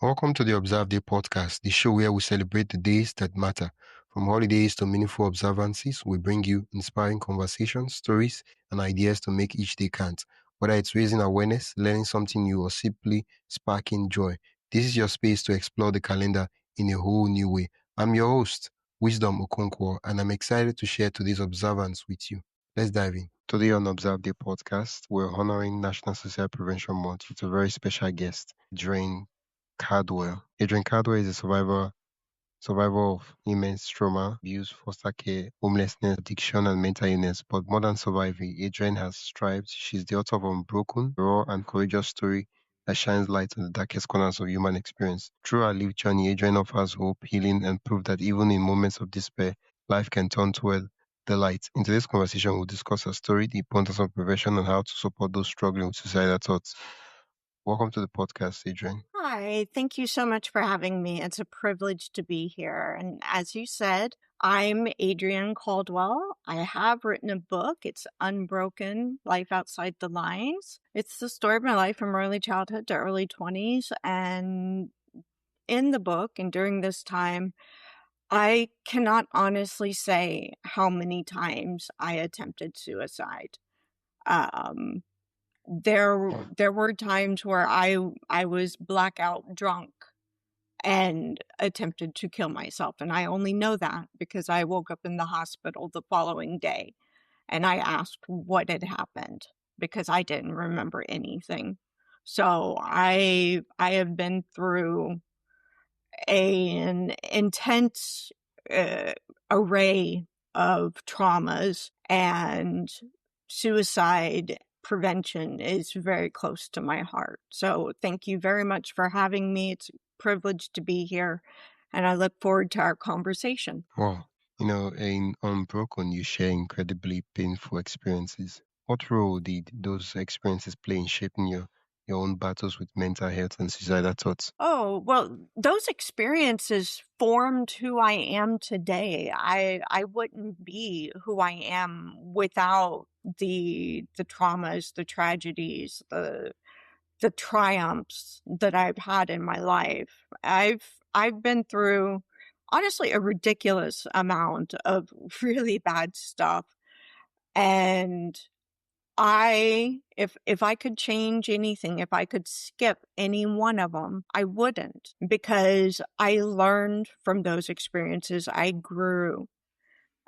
Welcome to the Observe Day podcast, the show where we celebrate the days that matter. From holidays to meaningful observances, we bring you inspiring conversations, stories, and ideas to make each day count. Whether it's raising awareness, learning something new, or simply sparking joy, this is your space to explore the calendar in a whole new way. I'm your host, Wisdom Okonkwo, and I'm excited to share today's observance with you. Let's dive in. Today on Observe Day podcast, we're honoring National Suicide Prevention Month with a very special guest, Adrienne Caldwell. Adrienne Caldwell is a survivor of immense trauma, abuse, foster care, homelessness, addiction, and mental illness. But more than surviving, Adrienne has thrived. She's the author of Unbroken, a raw and courageous story that shines light on the darkest corners of human experience. Through her lived journey, Adrienne offers hope, healing, and proof that even in moments of despair, life can turn toward the light. In today's conversation, we'll discuss her story, the importance of prevention, and how to support those struggling with suicidal thoughts. Welcome to the podcast, Adrienne. Hi, thank you so much for having me. It's a privilege to be here. And as you said, I'm Adrienne Caldwell. I have written a book. It's Unbroken, Life Outside the Lines. It's the story of my life from early childhood to early 20s. And in the book and during this time, I cannot honestly say how many times I attempted suicide. Um, there were times where I was blackout drunk and attempted to kill myself, and I only know that because I woke up in the hospital the following day and I asked what had happened because I didn't remember anything. So I have been through an intense array of traumas, and suicide prevention is very close to my heart. So thank you very much for having me. It's a privilege to be here, and I look forward to our conversation. Wow. In Unbroken, you share incredibly painful experiences. What role did those experiences play in shaping your own battles with mental health and suicidal thoughts? Oh, well, those experiences formed who I am today. I wouldn't be who I am without the traumas, the tragedies, the triumphs that I've had in my life. I've been through honestly a ridiculous amount of really bad stuff. And if I could change anything, if I could skip any one of them, I wouldn't, because I learned from those experiences. I grew,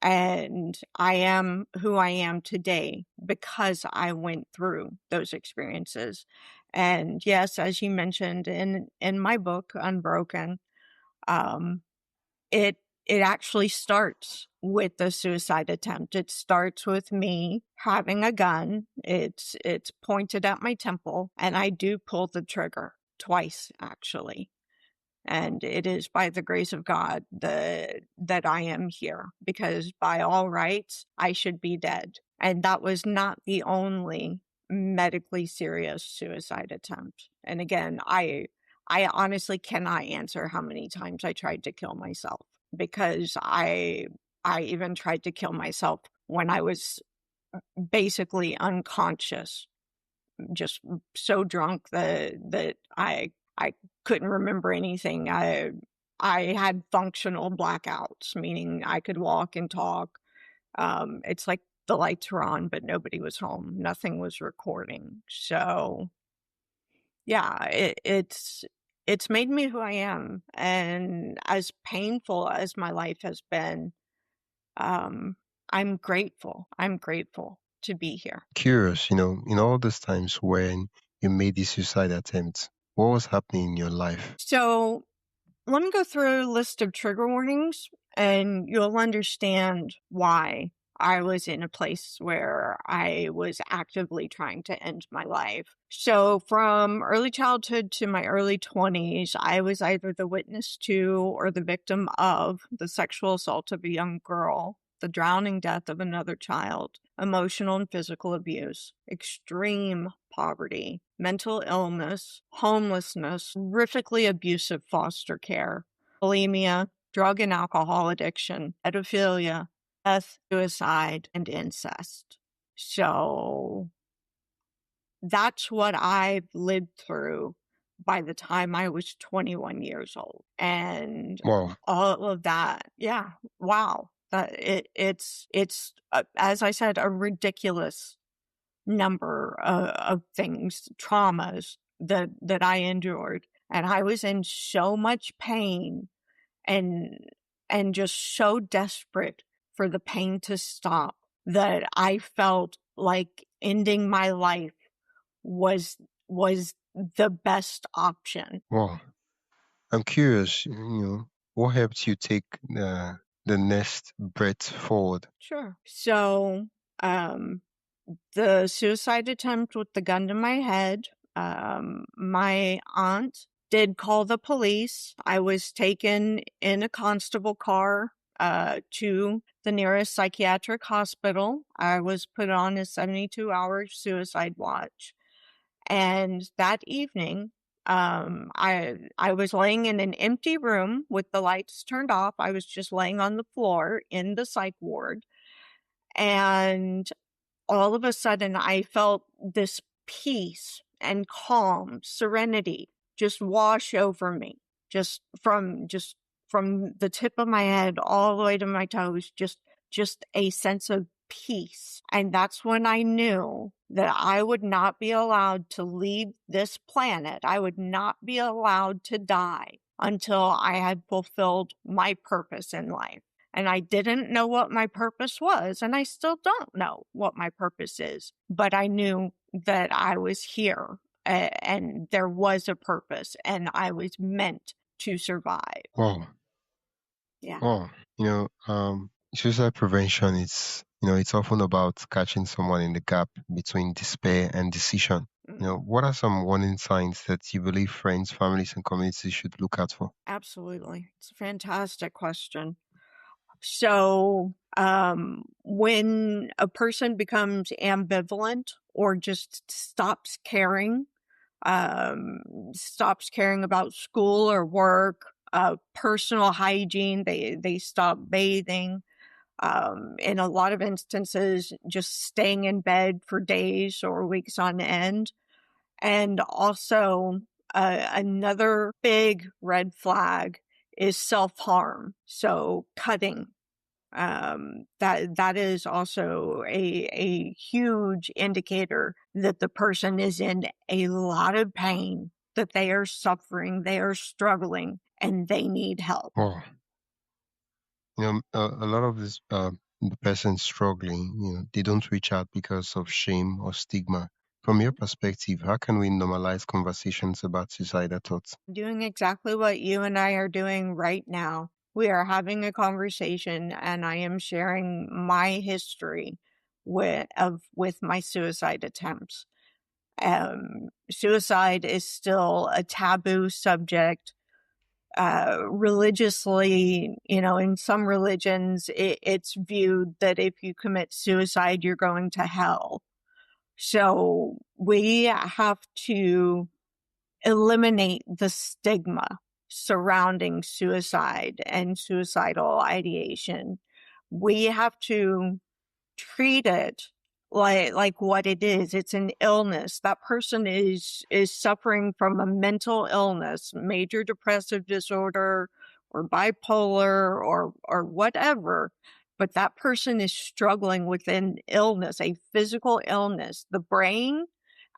and I am who I am today because I went through those experiences. And yes, as you mentioned in my book, Unbroken, um, it it actually starts with the suicide attempt. It starts with me having a gun. It's pointed at my temple, and I do pull the trigger twice, actually. And it is by the grace of God that I am here, because by all rights, I should be dead. And that was not the only medically serious suicide attempt. And again, I honestly cannot answer how many times I tried to kill myself, because I even tried to kill myself when I was basically unconscious, just so drunk that I couldn't remember anything. I had functional blackouts, meaning I could walk and talk. It's like the lights were on, but nobody was home. Nothing was recording. So yeah, it's made me who I am. And as painful as my life has been, I'm grateful. I'm grateful to be here. Curious, in all those times when you made these suicide attempts, what was happening in your life? So let me go through a list of trigger warnings, and you'll understand why I was in a place where I was actively trying to end my life. So from early childhood to my early 20s, I was either the witness to or the victim of the sexual assault of a young girl, the drowning death of another child, emotional and physical abuse, extreme poverty, mental illness, homelessness, horrifically abusive foster care, bulimia, drug and alcohol addiction, pedophilia, death, suicide, and incest. So that's what I've lived through by the time I was 21 years old. And Wow. all of that, yeah, wow. It's as I said, a ridiculous number of things, traumas that I endured, and I was in so much pain and just so desperate for the pain to stop that I felt like ending my life was was the best option. Wow. I'm curious, what helped you take the next breath forward? Sure. So, um, the suicide attempt with the gun to my head, my aunt did call the police. I was taken in a constable car to the nearest psychiatric hospital. I was put on a 72-hour suicide watch. And that evening, I was laying in an empty room with the lights turned off. I was just laying on the floor in the psych ward. And all of a sudden, I felt this peace and calm, serenity just wash over me, just from the tip of my head all the way to my toes, just a sense of peace. And that's when I knew that I would not be allowed to leave this planet. I would not be allowed to die until I had fulfilled my purpose in life. And I didn't know what my purpose was, and I still don't know what my purpose is, but I knew that I was here and there was a purpose and I was meant to survive. Wow. Yeah. Wow. Suicide prevention is, it's often about catching someone in the gap between despair and decision. Mhm. What are some warning signs that you believe friends, families, and communities should look out for? Absolutely. It's a fantastic question. So, when a person becomes ambivalent or just stops caring about school or work, personal hygiene, they stop bathing. In a lot of instances, just staying in bed for days or weeks on end. And also, another big red flag is self harm. So cutting, that is also a huge indicator that the person is in a lot of pain, that they are suffering, they are struggling, and they need help. Wow. A lot of this, the person struggling, they don't reach out because of shame or stigma. From your perspective, how can we normalize conversations about suicidal thoughts? Doing exactly what you and I are doing right now. We are having a conversation, and I am sharing my history with my suicide attempts. Suicide is still a taboo subject. Religiously, in some religions, it's viewed that if you commit suicide, you're going to hell. So we have to eliminate the stigma surrounding suicide and suicidal ideation. We have to treat it like what it is. It's an illness. That person is suffering from a mental illness, major depressive disorder or bipolar or whatever. But that person is struggling with an illness, a physical illness. The brain,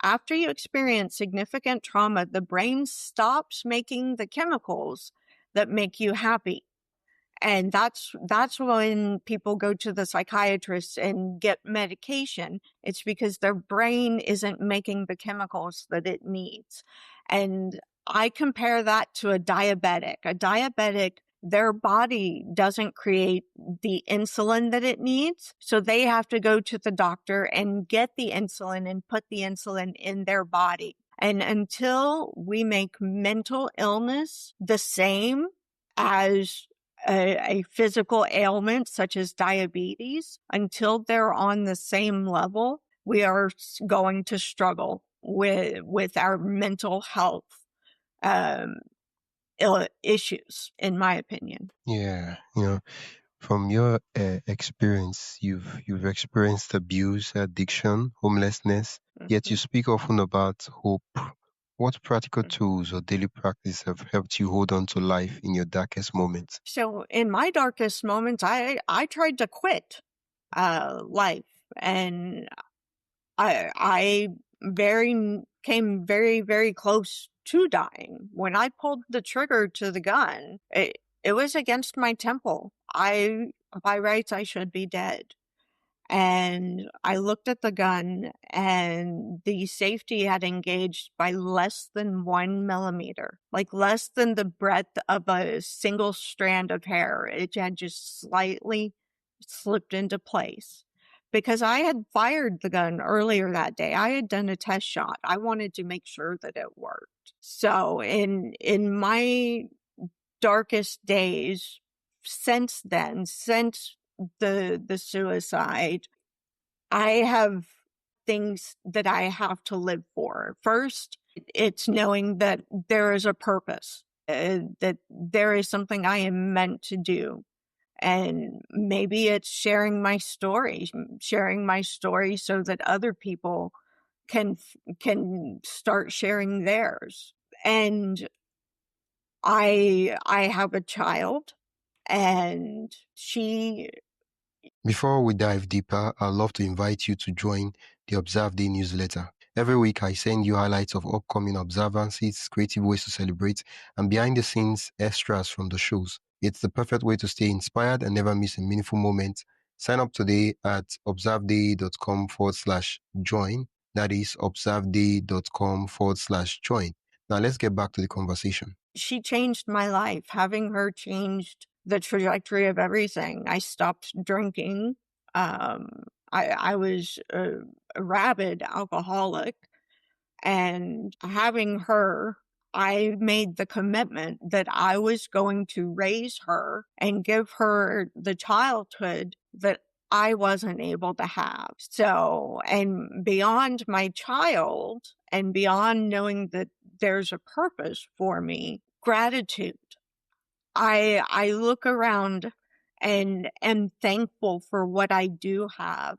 after you experience significant trauma, the brain stops making the chemicals that make you happy. And that's when people go to the psychiatrist and get medication. It's because their brain isn't making the chemicals that it needs. And I compare that to a diabetic. A diabetic, their body doesn't create the insulin that it needs. So they have to go to the doctor and get the insulin and put the insulin in their body. And until we make mental illness the same as a physical ailment such as diabetes, until they're on the same level, we are going to struggle with our mental health um, issues, in my opinion. Yeah, from your experience, you've experienced abuse, addiction, homelessness, yet you Mhm. speak often about hope. What practical tools or daily practice have helped you hold on to life in your darkest moments? So in my darkest moments, I tried to quit life, and I came very close to dying. When I pulled the trigger to the gun, it was against my temple. By rights, I should be dead. And I looked at the gun, and the safety had engaged by less than 1 millimeter, like less than the breadth of a single strand of hair. It had just slightly slipped into place. Because I had fired the gun earlier that day. I had done a test shot. I wanted to make sure that it worked. So in my darkest days since then, since the suicide, I have things that I have to live for. First, it's knowing that there is a purpose, that there is something I am meant to do. And maybe it's sharing my story so that other people can start sharing theirs. And I have a child, and she Before we dive deeper, I'd love to invite you to join the Observe Day newsletter. Every week, I send you highlights of upcoming observances, creative ways to celebrate, and behind the scenes extras from the shows. It's the perfect way to stay inspired and never miss a meaningful moment. Sign up today at observeday.com/join. That is observeday.com/join. Now, let's get back to the conversation. she changed my life. Having her changed the trajectory of everything. I stopped drinking. I was a rabid alcoholic, and having her, I made the commitment that I was going to raise her and give her the childhood that I wasn't able to have. So, and beyond my child and beyond knowing that there's a purpose for me, gratitude. I look around and am thankful for what I do have.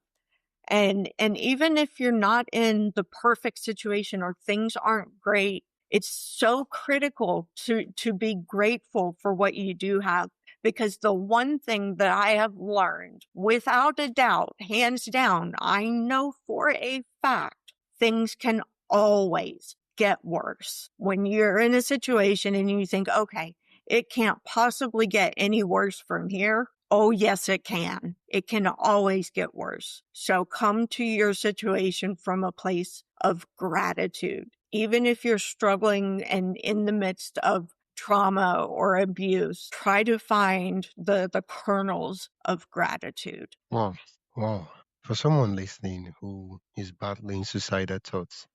And even if you're not in the perfect situation or things aren't great, it's so critical to be grateful for what you do have. Because the one thing that I have learned, without a doubt, hands down, I know for a fact, things can always get worse. When you're in a situation and you think, okay, it can't possibly get any worse from here. Oh, yes, it can. It can always get worse. So come to your situation from a place of gratitude. Even if you're struggling and in the midst of trauma or abuse, try to find the kernels of gratitude. Wow. Wow. For someone listening who is battling suicidal thoughts,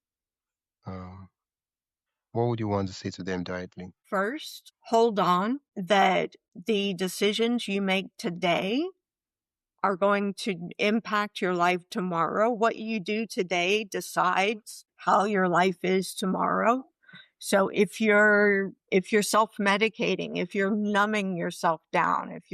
um, what would you want to say to them directly? First, hold on that the decisions you make today are going to impact your life tomorrow. What you do today decides how your life is tomorrow. So if you're self-medicating, if you're numbing yourself down, if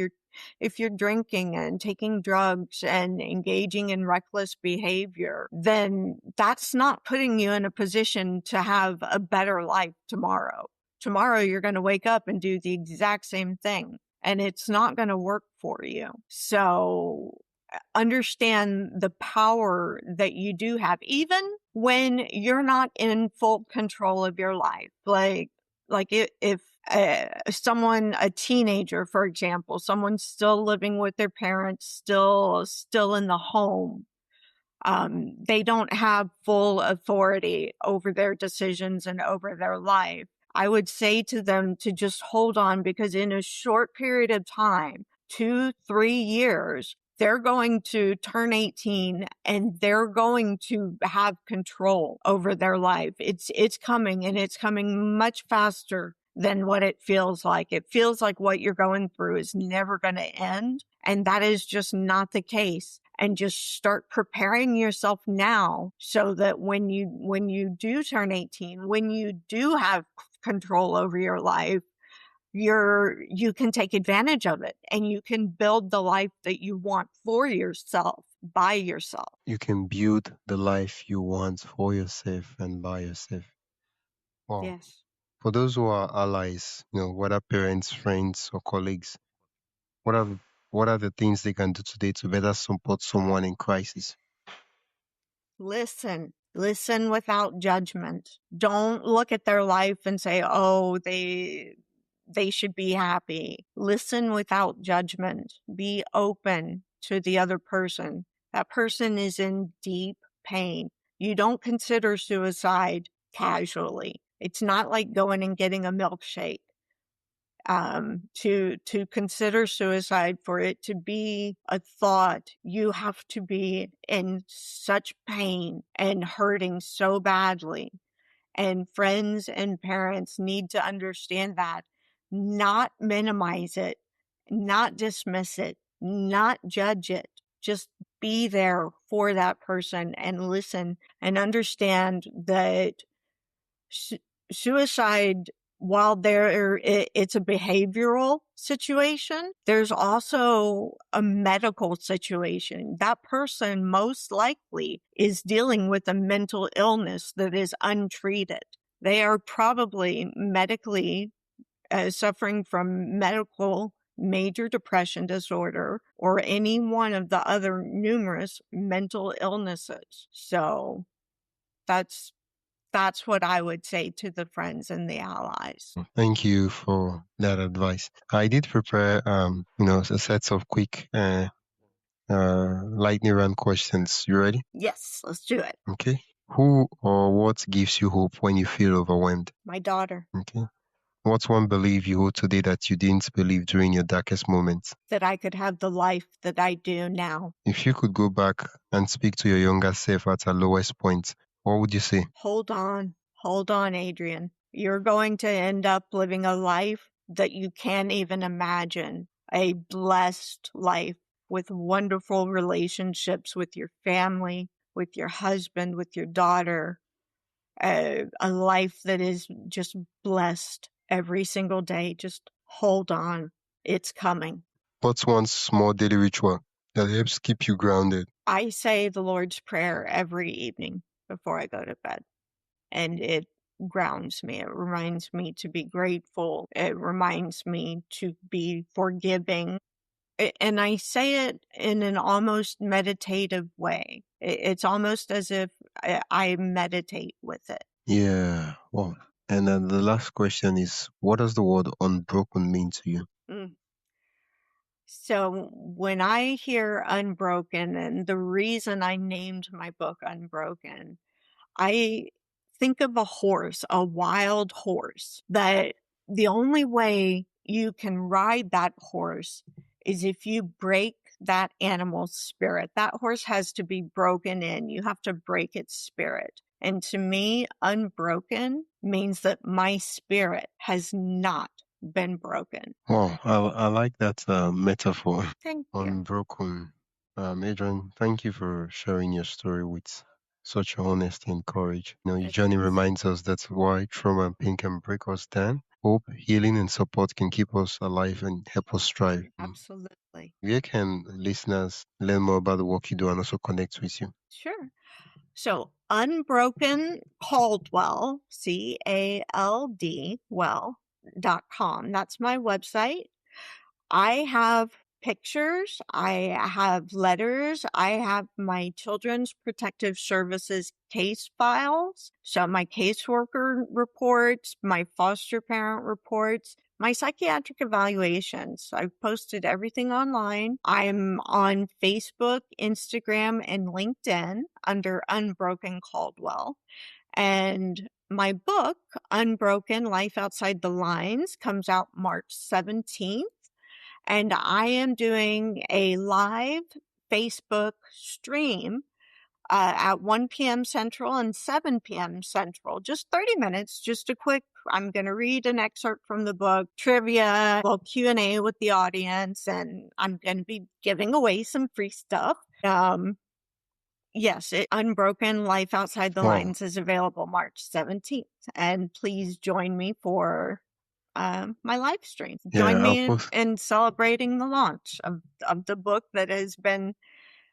you're drinking and taking drugs and engaging in reckless behavior, then that's not putting you in a position to have a better life tomorrow. Tomorrow you're going to wake up and do the exact same thing, and it's not going to work for you. So understand the power that you do have, even when you're not in full control of your life. Like if someone, a teenager, for example, someone's still living with their parents, still in the home, they don't have full authority over their decisions and over their life. I would say to them to just hold on, because in a short period of time, 2-3 years, they're going to turn 18 and they're going to have control over their life. It's coming, and it's coming much faster than what it feels like. It feels like what you're going through is never going to end. And that is just not the case. And just start preparing yourself now so that when you do turn 18, when you do have control over your life, you can take advantage of it, and you can build the life that you want for yourself, by yourself. You can build the life you want for yourself and by yourself. Wow. Yes. For those who are allies, whether parents, friends, or colleagues, what are what are the things they can do today to better support someone in crisis? Listen. Listen without judgment. Don't look at their life and say, "Oh, they should be happy." Listen without judgment. Be open to the other person. That person is in deep pain. You don't consider suicide casually. It's not like going and getting a milkshake. To consider suicide, for it to be a thought, you have to be in such pain and hurting so badly. And friends and parents need to understand that, not minimize it, not dismiss it, not judge it. Just be there for that person and listen and understand that su- suicide, while it's a behavioral situation, there's also a medical situation. That person most likely is dealing with a mental illness that is untreated. They are probably medically suffering from medical major depression disorder or any one of the other numerous mental illnesses. So that's that's what I would say to the friends and the allies. Thank you for that advice. I did prepare, a set of quick, lightning round questions. You ready? Yes, let's do it. Okay. Who or what gives you hope when you feel overwhelmed? My daughter, Okay. What's one belief you hold today that you didn't believe during your darkest moments? that I could have the life that I do now. If you could go back and speak to your younger self at her lowest point, what would you say? Hold on, Adrienne. You're going to end up living a life that you can't even imagine. A blessed life with wonderful relationships with your family, with your husband, with your daughter. A life that is just blessed every single day. Just hold on. It's coming. What's one small daily ritual that helps keep you grounded? I say the Lord's Prayer every evening before I go to bed, and it grounds me. It reminds me to be grateful. It reminds me to be forgiving. And I say it in an almost meditative way. It's almost as if I meditate with it. Yeah. Wow. And then the last question is, what does the word unbroken mean to you? Mm. So when I hear Unbroken, and the reason I named my book Unbroken, I think of a horse, a wild horse, that the only way you can ride that horse is if you break that animal's spirit. That horse has to be broken in. You have to break its spirit. And to me, unbroken means that my spirit has not been broken. Wow, I like that metaphor. Thank you. Unbroken. Adrian, thank you for sharing your story with such honesty and courage. Your It's journey reminds us that why trauma and pain can break us down, hope, healing, and support can keep us alive and help us strive. absolutely. Where can listeners learn more about the work you do and also connect with you? Sure. So Unbroken Caldwell, CALD, well.com. That's my website. I have pictures, I have letters, I have my Children's Protective Services case files. So my caseworker reports, my foster parent reports, my psychiatric evaluations. I've posted everything online. I'm on Facebook, Instagram, and LinkedIn under Unbroken Caldwell. And my book, Unbroken Life Outside the Lines, comes out March 17th. And I am doing a live Facebook stream at 1 p.m. Central and 7 p.m. Central. Just 30 minutes, just a quick, I'm going to read an excerpt from the book, trivia, well, Q&A with the audience, and I'm going to be giving away some free stuff. Yes, Unbroken Life Outside the Wow. Lines is available March 17th. And please join me for my live stream. Join Yeah, I'll me post. in celebrating the launch of the book that has been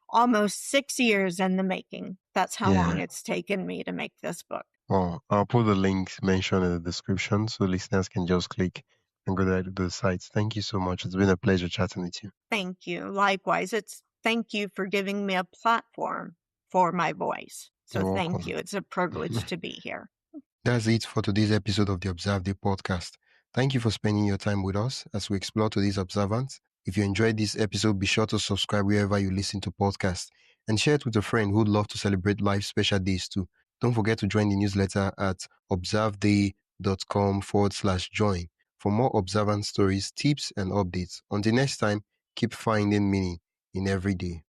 almost 6 years in the making. That's how long Yeah. it's taken me to make this book. Oh, I'll put the links mentioned in the description so listeners can just click and go there to the sites. Thank you so much. It's been a pleasure chatting with you. Thank you. Likewise, thank you for giving me a platform for my voice. So You're thank welcome. you. It's a privilege to be here. That's it for today's episode of the Observe Day podcast. Thank you for spending your time with us as we explore today's observance. If you enjoyed this episode, be sure to subscribe wherever you listen to podcasts and share it with a friend who'd love to celebrate life's special days too. Don't forget to join the newsletter at observeday.com/join for more observance stories, tips, and updates. Until next time, keep finding meaning in every day.